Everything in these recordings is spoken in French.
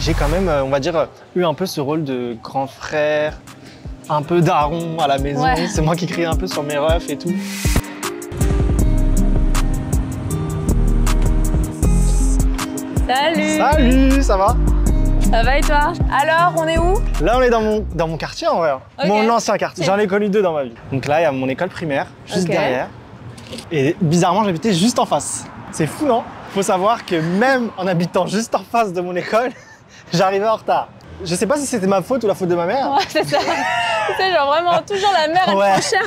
J'ai quand même, on va dire, eu un peu ce rôle de grand frère, un peu daron à la maison. Ouais. C'est moi qui crie un peu sur mes refs et tout. Salut! Salut, ça va? Ça va et toi? Alors, on est où? Là, on est dans mon quartier en vrai. Ok. Mon ancien quartier. J'en ai connu 2 dans ma vie. Donc là, il y a mon école primaire, juste Ok. derrière. Et bizarrement, j'habitais juste en face. C'est fou, non? Faut savoir que même en habitant juste en face de mon école, j'arrivais en retard. Je sais pas si c'était ma faute ou la faute de ma mère. Ouais, c'est ça. C'est genre vraiment toujours la mère, elle Ouais. prend cher.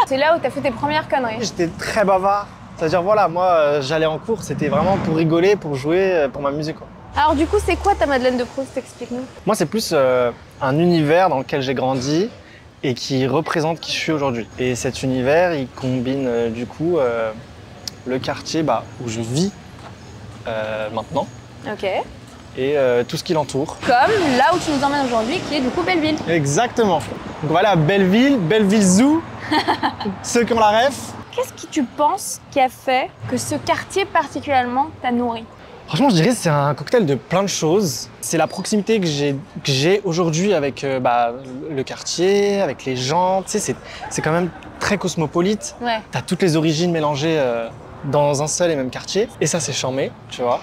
C'est là où t'as fait tes premières conneries. J'étais très bavard. C'est-à-dire, voilà, moi, j'allais en cours, c'était vraiment pour rigoler, pour jouer, pour m'amuser, quoi. Alors du coup, c'est quoi ta Madeleine de Proust? Explique-nous. Moi, c'est plus un univers dans lequel j'ai grandi et qui représente qui je suis aujourd'hui. Et cet univers, il combine du coup le quartier où je vis maintenant Ok. et tout ce qui l'entoure. Comme là où tu nous emmènes aujourd'hui, qui est du coup Belleville. Exactement. Donc voilà, Belleville, Belleville Zoo, ceux qui ont la ref. Qu'est-ce que tu penses qui a fait que ce quartier particulièrement t'a nourri? Franchement, je dirais que c'est un cocktail de plein de choses. C'est la proximité que j'ai aujourd'hui avec le quartier, avec les gens. Tu sais, c'est quand même très cosmopolite. Ouais. T'as toutes les origines mélangées dans un seul et même quartier. Et ça, c'est charmé, tu vois.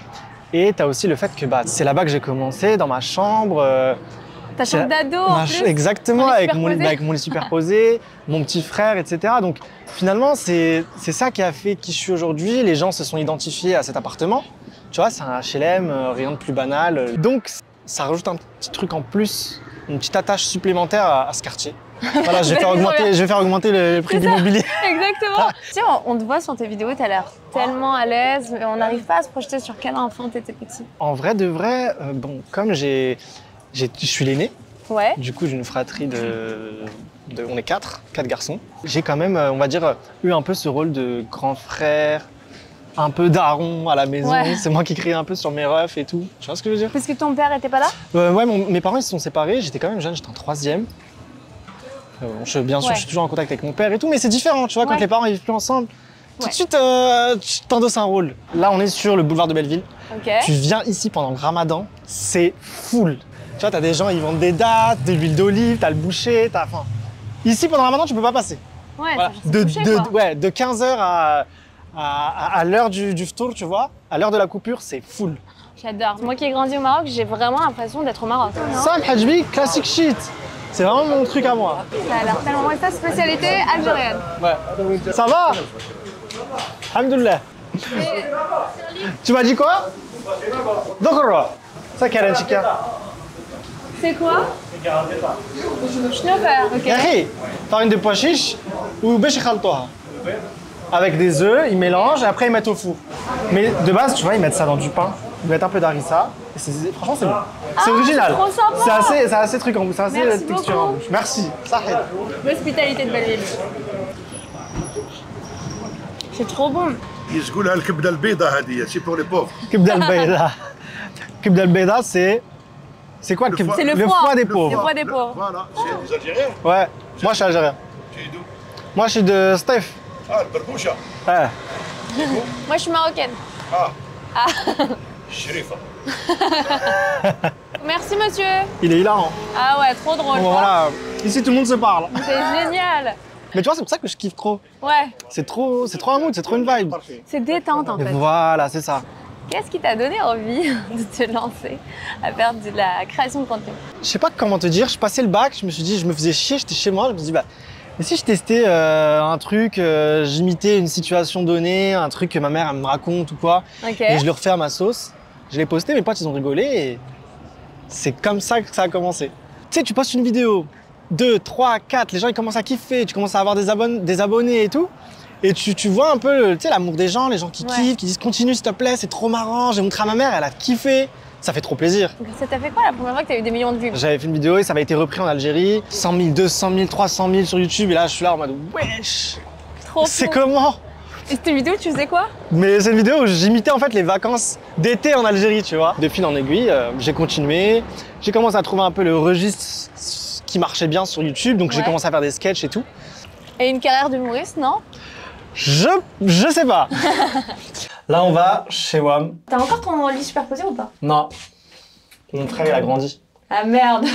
Et t'as aussi le fait que c'est là-bas que j'ai commencé, dans ma chambre. Ta chambre d'ado en plus. Exactement, Mon lit avec superposé. mon lit superposé, mon petit frère, etc. Donc finalement, c'est ça qui a fait qui je suis aujourd'hui. Les gens se sont identifiés à cet appartement. Tu vois, c'est un HLM, rien de plus banal. Donc ça rajoute un petit truc en plus, une petite attache supplémentaire à ce quartier. Voilà, je vais faire augmenter le prix de l'immobilier. Exactement. Tu sais, on te voit sur tes vidéos, t'as l'air tellement à l'aise, mais on n'arrive pas à se projeter sur quel enfant t'étais petit. En vrai de vrai, comme je suis l'aîné, Ouais. du coup j'ai une fratrie on est 4 garçons. J'ai quand même, on va dire, eu un peu ce rôle de grand frère, un peu daron à la maison. Ouais. C'est moi qui crie un peu sur mes refs et tout. Tu vois ce que je veux dire? Parce que ton père était pas là? Ouais, mes parents ils se sont séparés, j'étais quand même jeune, j'étais en 3e. Bien sûr, Ouais. je suis toujours en contact avec mon père et tout, mais c'est différent, tu vois, quand Ouais. les parents ils vivent plus ensemble. Tout Ouais. de suite, tu t'endosses un rôle. Là, on est sur le boulevard de Belleville. Ok. Tu viens ici pendant le ramadan, c'est full. Tu vois, t'as des gens, ils vendent des dattes, de l'huile d'olive, t'as le boucher, enfin... Ici, pendant le ramadan, tu peux pas passer. Ouais, Voilà. c'est touché, quoi. De 15h à l'heure du ftour, tu vois, à l'heure de la coupure, c'est full. J'adore. Moi qui ai grandi au Maroc, j'ai vraiment l'impression d'être au Maroc. Ça, le hajbi, classic shit. C'est vraiment mon truc à moi. Ça a l'air tellement ouais, ça, spécialité algérienne. Ouais. Ça va? Alhamdoulilah. Tu m'as dit quoi? Dokoro. Ça, Karen Chika. C'est quoi? Schnaufer, ok. Yahé, farine de pois chiche ou bêche khaltoha. Avec des œufs, ils mélangent et après ils mettent au four. Mais de base, tu vois, ils mettent ça dans du pain. Ils mettent un peu d'harissa. Et franchement, c'est bon. C'est original. trop sympa. C'est assez truc en bouche, c'est assez Merci texture en beaucoup. bouche. Merci. Ça aide. L'hospitalité de Belleville. C'est trop bon. يقولها الكبده البيضاء هذه سي بور لي بوفر Kibda al-Bayda. Kibda al-Bayda, c'est quoi le kibda? C'est le foie foie. des Le pauvres. foie des pauvres. فوالا سي الجزائريين Ouais. Moi, je suis algérien. tu es d'où Moi, je suis de Steph. اه البربوشه Ouais. Moi, je suis marocaine. الشريفه Merci, monsieur. Il est hilarant. Ah ouais, trop drôle. Bon, voilà. Ici, tout le monde se parle. C'est génial. Mais tu vois, c'est pour ça que je kiffe trop. Ouais, C'est trop un mood, c'est trop une vibe. c'est détente en Et fait. voilà, c'est ça. Qu'est-ce qui t'a donné envie de te lancer à faire de la création de contenu? Je sais pas comment te dire, je passais le bac, je me suis dit, je me faisais chier, j'étais chez moi, je me suis dit, mais si je testais un truc, j'imitais une situation donnée, un truc que ma mère elle me raconte ou quoi, Ok. et je le refais à ma sauce. Je l'ai posté, mes potes ils ont rigolé et c'est comme ça que ça a commencé. Tu sais, tu postes une vidéo, 2, 3, 4, les gens ils commencent à kiffer, tu commences à avoir des abonnés et tout. Et tu vois un peu tu sais, l'amour des gens, les gens qui Ouais. kiffent, qui disent continue s'il te plaît, c'est trop marrant, j'ai montré à ma mère, elle a kiffé. Ça fait trop plaisir. Donc, ça t'a fait quoi la première fois que t'as eu des millions de vues? J'avais fait une vidéo et ça avait été repris en Algérie. 100 000, 200 000, 300 000 sur YouTube. Et là, je suis là en mode wesh, Trop c'est fou. comment? Et cette vidéo, tu faisais quoi? Mais c'est une vidéo où j'imitais en fait les vacances d'été en Algérie, tu vois. De fil en aiguille, j'ai continué. J'ai commencé à trouver un peu le registre qui marchait bien sur YouTube. Donc j'ai Ouais. commencé à faire des sketchs et tout. Et une carrière d'humoriste, non? Je sais pas. Là, on va chez WAM. T'as encore ton lit superposé ou pas? Non. Mon frère, il a grandi. Ah merde.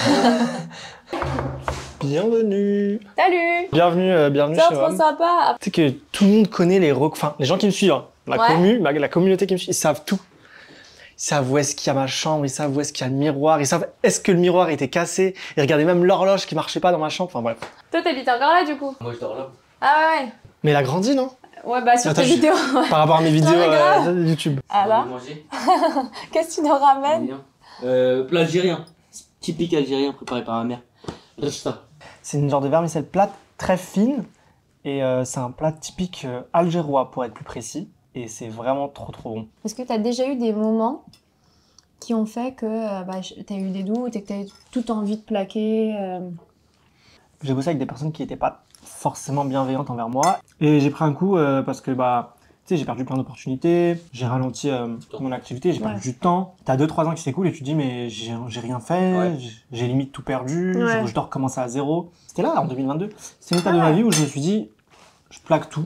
Bienvenue. Salut. Bienvenue C'est chez trop WAM. sympa. Tu sais que tout le monde connaît enfin, les gens qui me suivent, hein. La communauté qui me suit, ils savent tout. Ils savent où est-ce qu'il y a ma chambre, ils savent où est-ce qu'il y a le miroir, ils savent est-ce que le miroir était cassé. Ils regardaient même l'horloge qui marchait pas dans ma chambre, enfin bref. Toi, t'habites encore là du coup? Moi, je dors là. Ah ouais. Mais elle a grandi, non? Ouais, bah sur Attends, tes je- vidéos. Par rapport à mes vidéos mais grave. YouTube. Ah là, Manger. qu'est-ce que tu nous ramènes? Plat algérien. Typique algérien préparé par ma mère. Resta. C'est une genre de vermicelle plate, très fine, et c'est un plat typique algérois pour être plus précis, et c'est vraiment trop bon. Est-ce que t'as déjà eu des moments qui ont fait que t'as eu des doutes et que t'as eu toute envie de plaquer J'ai bossé avec des personnes qui n'étaient pas forcément bienveillantes envers moi, et j'ai pris un coup parce que tu sais, j'ai perdu plein d'opportunités, j'ai ralenti mon activité, j'ai perdu du temps. T'as 2-3 ans qui s'écoulent et tu te dis mais j'ai rien fait, Ouais. j'ai limite tout perdu, Ouais. je dois recommencer à zéro. C'était là en 2022. C'est une étape de ma vie où je me suis dit je plaque tout.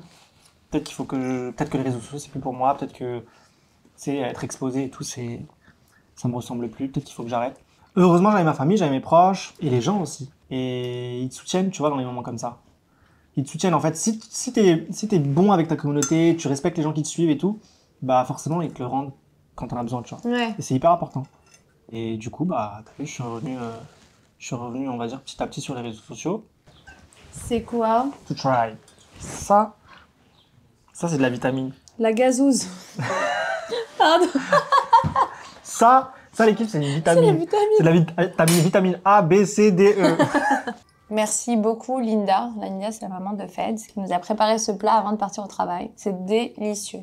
Peut-être peut-être que les réseaux sociaux c'est plus pour moi, peut-être que être exposé et tout ça me ressemble plus, peut-être qu'il faut que j'arrête. Heureusement j'avais ma famille, j'avais mes proches et les gens aussi. Et ils te soutiennent, tu vois, dans les moments comme ça. Ils te soutiennent en fait. Si t'es bon avec ta communauté, tu respectes les gens qui te suivent et tout, bah forcément ils te le rendent quand t'en as besoin, tu vois. Ouais. Et c'est hyper important. Et du coup, t'as vu, je suis revenu, on va dire, petit à petit sur les réseaux sociaux. C'est quoi? To try. Ça c'est de la vitamine. La gazouze. Pardon. Ça l'équipe, c'est une C'est la vitamine. vitamine. C'est de la vitamine A, B, C, D, E. Merci beaucoup Linda. Linda, c'est la maman de Feds qui nous a préparé ce plat avant de partir au travail. C'est délicieux.